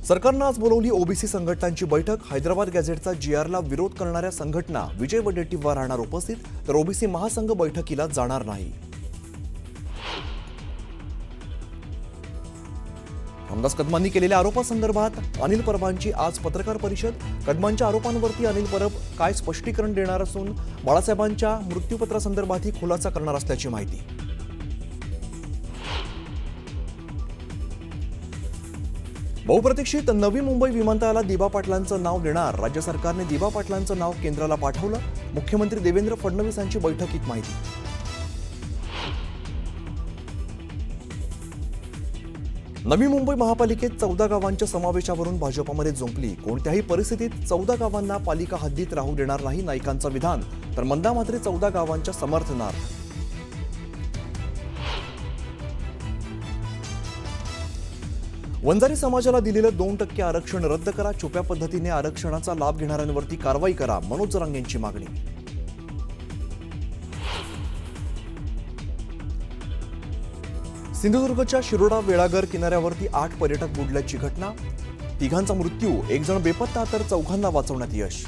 सरकारनं आज बोलवली ओबीसी संघटनांची बैठक। हैदराबाद गॅझेटचा जीआरला विरोध करणाऱ्या संघटना विजय वडेट्टीवार राहणार उपस्थित, तर ओबीसी महासंघ बैठकीला जाणार नाही। रामदास कदमांनी केलेल्या आरोपासंदर्भात अनिल परबांची आज पत्रकार परिषद। कदमांच्या आरोपांवरती अनिल परब काय स्पष्टीकरण देणार असून बाळासाहेबांच्या मृत्यूपत्रासंदर्भातही खुलासा करणार असल्याची माहिती। बहुप्रतीक्षित नवी मुंबई विमानतळाला दिबा पाटलांचं नाव देणार। राज्य सरकारने दिबा पाटलांचं नाव केंद्राला पाठवलं। मुख्यमंत्री देवेंद्र फडणवीस यांची बैठकीत माहिती। नवी मुंबई महापालिकेत 14 गावांच्या समावेशावरून भाजपमध्ये जुंपली। कोणत्याही परिस्थितीत 14 गावांना पालिका हद्दीत राहू देणार नाही, नाईकांचं विधान। तर मंदा मात्रे 14 गावांच्या समर्थनार्थ। वंजारी समाजाला दिलेलं 2% आरक्षण रद्द करा। छुप्या पद्धतीने आरक्षणाचा लाभ घेणाऱ्यांवरती कारवाई करा, मनोज जरांगेंची मागणी। सिंधुदुर्गच्या शिरोडा वेळागर किनाऱ्यावरती 8 पर्यटक बुडल्याची घटना। 3घांचा मृत्यू, 1 जण बेपत्ता तर 4घांना वाचवण्यात यश।